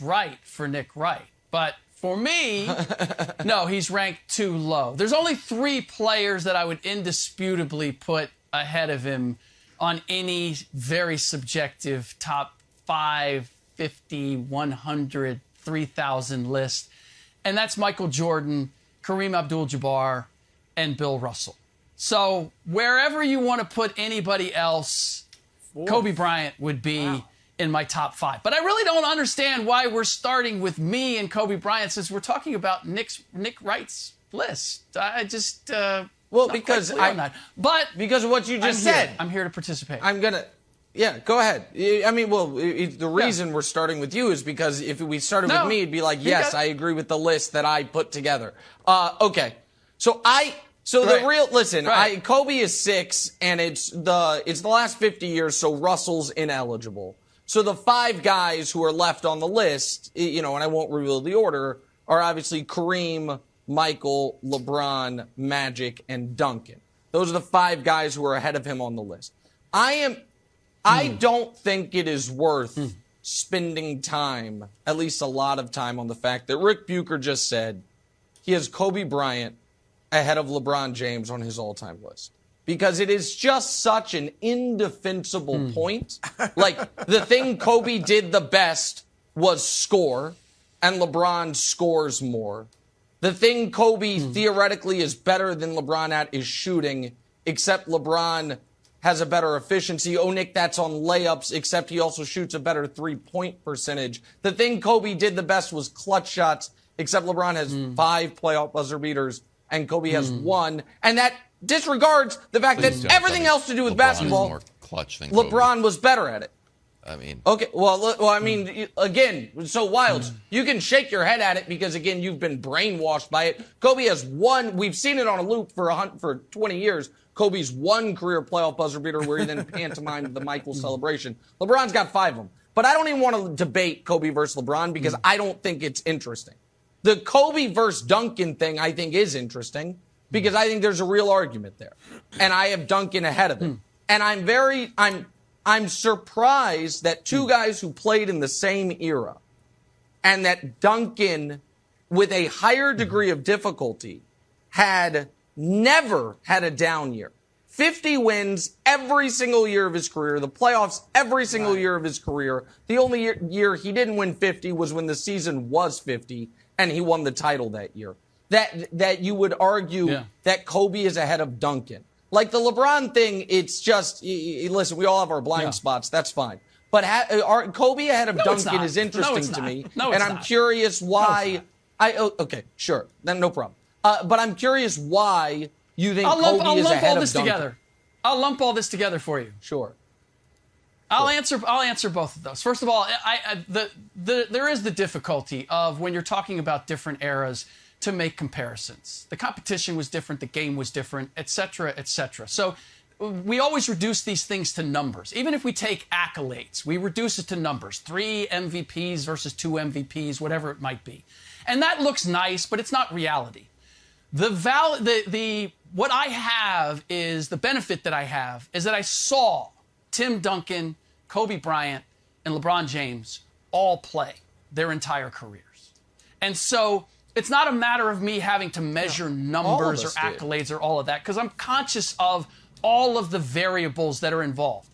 right for Nick Wright. But for me, no, he's ranked too low. There's only 3 players that I would indisputably put ahead of him on any very subjective top 5, 50, 100, 3,000 list. And that's Michael Jordan, Kareem Abdul-Jabbar, and Bill Russell. So wherever you want to put anybody else, Kobe Bryant would be in my top 5. But I really don't understand why we're starting with me and Kobe Bryant since we're talking about Nick Wright's list. I just because of what you just said. I'm here to participate. Go ahead. I mean, the reason we're starting with you is because if we started with me, it'd be like, yes, I agree with the list that I put together. Okay. Kobe is 6, and it's the last 50 years, so Russell's ineligible. So the 5 guys who are left on the list, and I won't reveal the order, are obviously Kareem, Michael, LeBron, Magic, and Duncan. Those are the 5 guys who are ahead of him on the list. I don't think it is worth spending time, at least a lot of time, on the fact that Rick Bucher just said he has Kobe Bryant ahead of LeBron James on his all-time list. Because it is just such an indefensible point. Like, the thing Kobe did the best was score, and LeBron scores more. The thing Kobe theoretically is better than LeBron at is shooting, except LeBron has a better efficiency. Oh, Nick, that's on layups, except he also shoots a better three-point percentage. The thing Kobe did the best was clutch shots, except LeBron has 5 playoff buzzer beaters, and Kobe has 1. And that disregards the fact that everything else to do with LeBron basketball, is more clutch than Kobe. LeBron was better at it. I mean, okay, again, so Wilds, you can shake your head at it because, again, you've been brainwashed by it. Kobe has 1, we've seen it on a loop for 20 years. Kobe's 1 career playoff buzzer beater where he then pantomimed the Michael celebration. LeBron's got 5 of them. But I don't even want to debate Kobe versus LeBron because I don't think it's interesting. The Kobe versus Duncan thing I think is interesting because I think there's a real argument there. And I have Duncan ahead of him. And I'm surprised that 2 guys who played in the same era and that Duncan, with a higher degree of difficulty, had never had a down year. 50 wins every single year of his career, the playoffs every single year of his career. The only year he didn't win 50 was when the season was 50, and he won the title that year. That you would argue that Kobe is ahead of Duncan. Like the LeBron thing, it's just, listen, we all have our blind spots. That's fine. But Kobe ahead of Duncan is interesting to me. And I'm curious why. Okay, sure. Then no problem. But I'm curious why you think Kobe is ahead of Duncan. I'll lump all this together for you. Sure. I'll answer both of those. First of all, there is the difficulty of when you're talking about different eras to make comparisons. The competition was different, the game was different, et cetera, et cetera. So we always reduce these things to numbers. Even if we take accolades, we reduce it to numbers. 3 MVPs versus 2 MVPs, whatever it might be. And that looks nice, but it's not reality. What I have is, the benefit that I have is that I saw Tim Duncan, Kobe Bryant, and LeBron James all play their entire careers. And so it's not a matter of me having to measure numbers or accolades or all of that, because I'm conscious of all of the variables that are involved.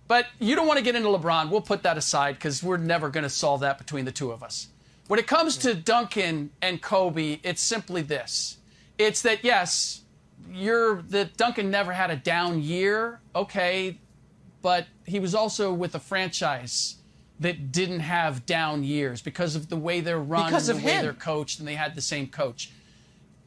But you don't want to get into LeBron. We'll put that aside because we're never going to solve that between the 2 of us. When it comes to Duncan and Kobe, it's simply this. It's that, yes, that Duncan never had a down year, okay, but he was also with a franchise that didn't have down years because of the way they're run and the way they're coached, and they had the same coach.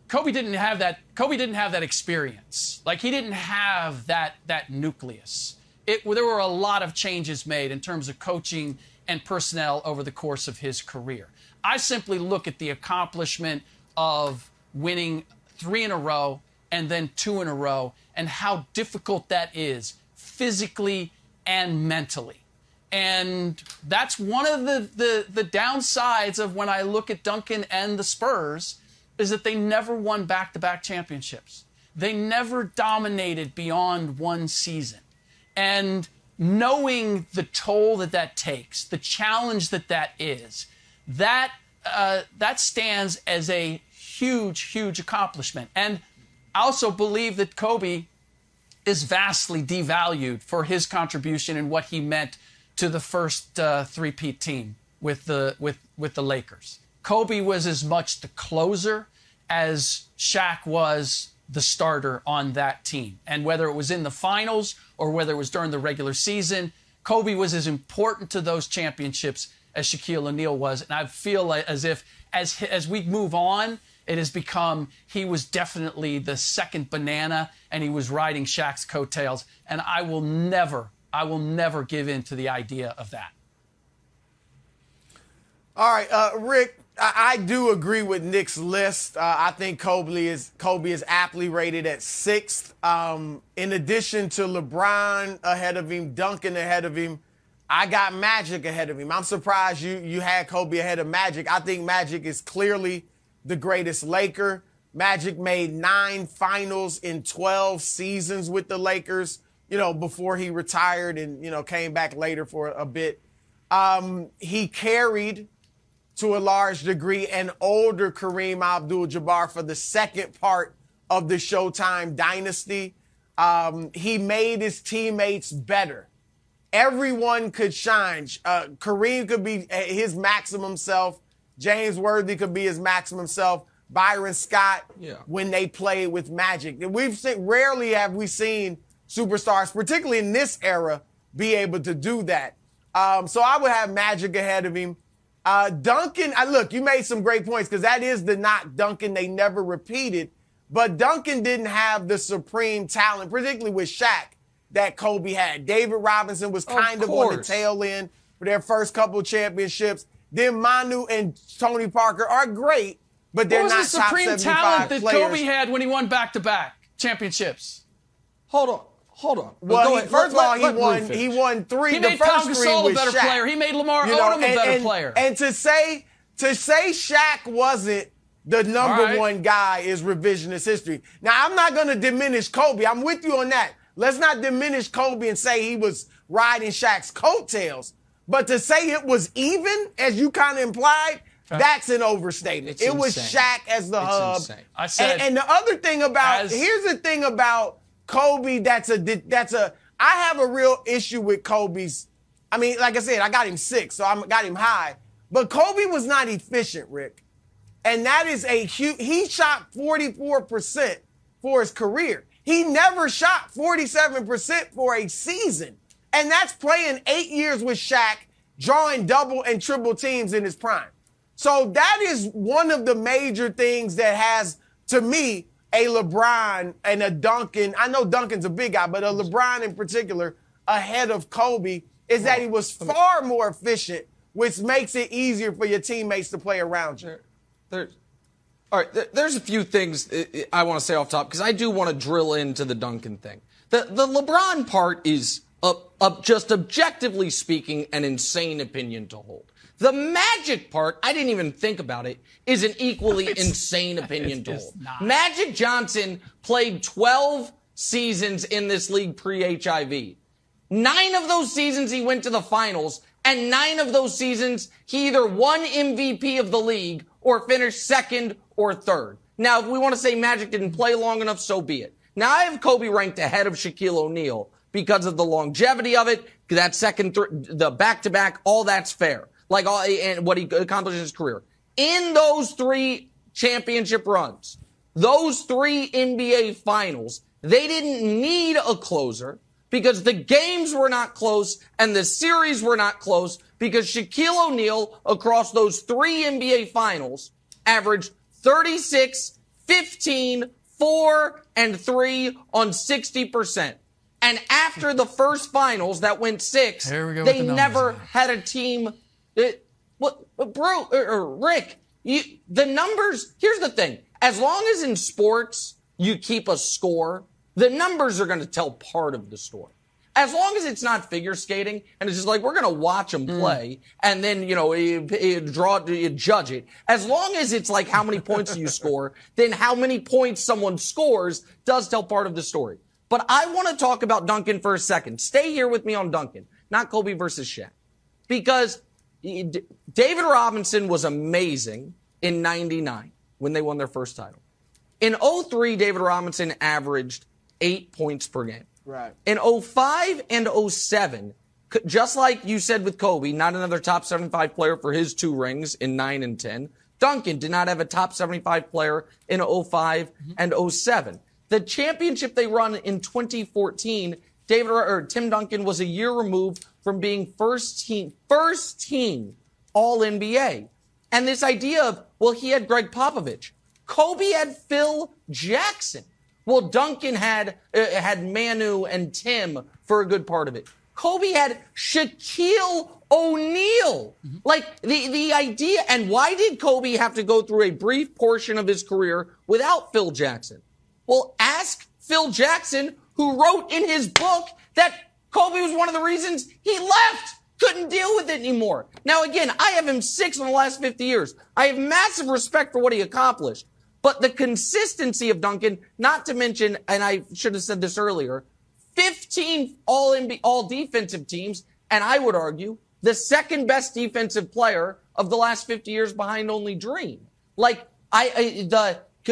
Kobe didn't have that. Kobe didn't have that experience. Like, he didn't have that nucleus. There were a lot of changes made in terms of coaching and personnel over the course of his career. I simply look at the accomplishment of winning 3 in a row and then 2 in a row, and how difficult that is physically and mentally. And that's one of the downsides of when I look at Duncan and the Spurs, is that they never won back-to-back championships. They never dominated beyond 1 season. And knowing the toll that takes, the challenge that is, that stands as a huge, huge accomplishment. And I also believe that Kobe is vastly devalued for his contribution and what he meant to the first three-peat team with the Lakers. Kobe was as much the closer as Shaq was the starter on that team. And whether it was in the finals or whether it was during the regular season, Kobe was as important to those championships as Shaquille O'Neal was. And I feel like as if as we move on, it has become he was definitely the second banana and he was riding Shaq's coattails. And I will never give in to the idea of that. All right, Rick, I do agree with Nick's list. I think Kobe is aptly rated at 6th. In addition to LeBron ahead of him, Duncan ahead of him, I got Magic ahead of him. I'm surprised you had Kobe ahead of Magic. I think Magic is clearly the greatest Laker. Magic made 9 finals in 12 seasons with the Lakers, before he retired and, came back later for a bit. He carried, to a large degree, an older Kareem Abdul-Jabbar for the second part of the Showtime dynasty. He made his teammates better. Everyone could shine. Kareem could be his maximum self. James Worthy could be his maximum self. Byron Scott, when they played with Magic. Rarely have we seen superstars, particularly in this era, be able to do that. So I would have Magic ahead of him. Duncan, look, you made some great points because that is the knock Duncan they never repeated. But Duncan didn't have the supreme talent, particularly with Shaq, that Kobe had. David Robinson was kind of on the tail end for their first couple championships. Then Manu and Tony Parker are great, but they're not top 75 players. What was the supreme talent that Kobe had when he won back-to-back championships? Hold on. Well, first of all, he won 3. He made Pau Gasol a better player. He made Lamar Odom a better player. And to say Shaq wasn't the number one guy is revisionist history. Now, I'm not going to diminish Kobe. I'm with you on that. Let's not diminish Kobe and say he was riding Shaq's coattails. But to say it was even, as you kind of implied, that's an overstatement. It was Shaq as the hub. Insane. I said, and the other thing here's the thing about Kobe I have a real issue with Kobe's. I mean, like I said, I got him 6, so I got him high. But Kobe was not efficient, Rick. And that is he shot 44% for his career. He never shot 47% for a season. And that's playing 8 years with Shaq, drawing double and triple teams in his prime. So that is one of the major things that has, to me, a LeBron and a Duncan. I know Duncan's a big guy, but a LeBron in particular ahead of Kobe is that he was far more efficient, which makes it easier for your teammates to play around you. All right, there's a few things I want to say off top because I do want to drill into the Duncan thing. The LeBron part is, just objectively speaking, an insane opinion to hold. The Magic part, I didn't even think about it, is an equally insane opinion to hold. Magic Johnson played 12 seasons in this league pre-HIV. 9 of those seasons he went to the finals, and 9 of those seasons he either won MVP of the league or finished 2nd or 3rd. Now, if we want to say Magic didn't play long enough, so be it. Now, I have Kobe ranked ahead of Shaquille O'Neal because of the longevity of it, that the back-to-back, all that's fair. And what he accomplished in his career. In those 3 championship runs, those 3 NBA finals, they didn't need a closer because the games were not close and the series were not close because Shaquille O'Neal, across those 3 NBA finals, averaged 36, 15, 4, and 3 on 60%. And after the first finals that went 6, they never had a team. Rick, the numbers, here's the thing. As long as in sports you keep a score, the numbers are going to tell part of the story. As long as it's not figure skating and it's just like we're going to watch them play and then, you judge it. As long as it's like how many points you score, then how many points someone scores does tell part of the story. But I want to talk about Duncan for a second. Stay here with me on Duncan, not Kobe versus Shaq. Because David Robinson was amazing in 99 when they won their first title. In 03, David Robinson averaged 8 points per game. Right. In 05 and 07, just like you said with Kobe, not another top 75 player for his 2 rings in 9 and 10. Duncan did not have a top 75 player in 05 and 07. The championship they run in 2014, Tim Duncan was a year removed from being first team All-NBA. And this idea of, well, he had Greg Popovich. Kobe had Phil Jackson. Well, Duncan had Manu and Tim for a good part of it. Kobe had Shaquille O'Neal. Like, the idea, and why did Kobe have to go through a brief portion of his career without Phil Jackson? Well, ask Phil Jackson, who wrote in his book that Kobe was one of the reasons he left. Couldn't deal with it anymore. Now, again, I have him 6 in the last 50 years. I have massive respect for what he accomplished. But the consistency of Duncan, not to mention, and I should have said this earlier, 15 all defensive teams, and I would argue the second best defensive player of the last 50 years behind only Dream. Like,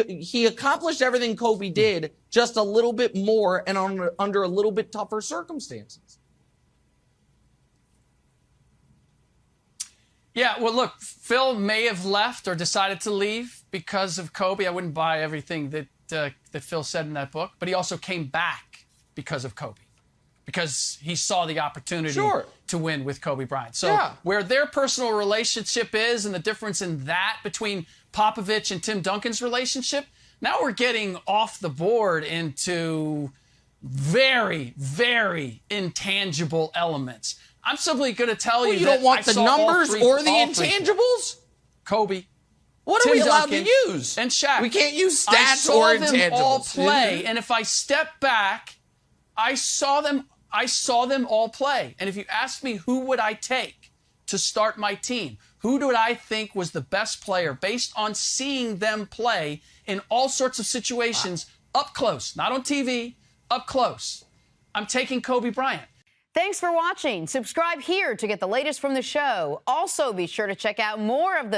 he accomplished everything Kobe did, just a little bit more and under a little bit tougher circumstances. Yeah, well, look, Phil may have left or decided to leave because of Kobe. I wouldn't buy everything that Phil said in that book, but he also came back because of Kobe, because he saw the opportunity to win with Kobe Bryant. So where their personal relationship is and the difference in that between Popovich and Tim Duncan's relationship, now we're getting off the board into very, very intangible elements. I'm simply going to tell you that you don't want the numbers or the intangibles? Kobe. What are we allowed to use? And Shaq. We can't use stats or intangibles. I saw them all play, and if I step back, I saw them all play. And if you ask me who would I take to start my team, who do I think was the best player based on seeing them play in all sorts of situations up close, not on TV, up close, I'm taking Kobe Bryant. Thanks for watching. Subscribe here to get the latest from the show. Also, be sure to check out more of the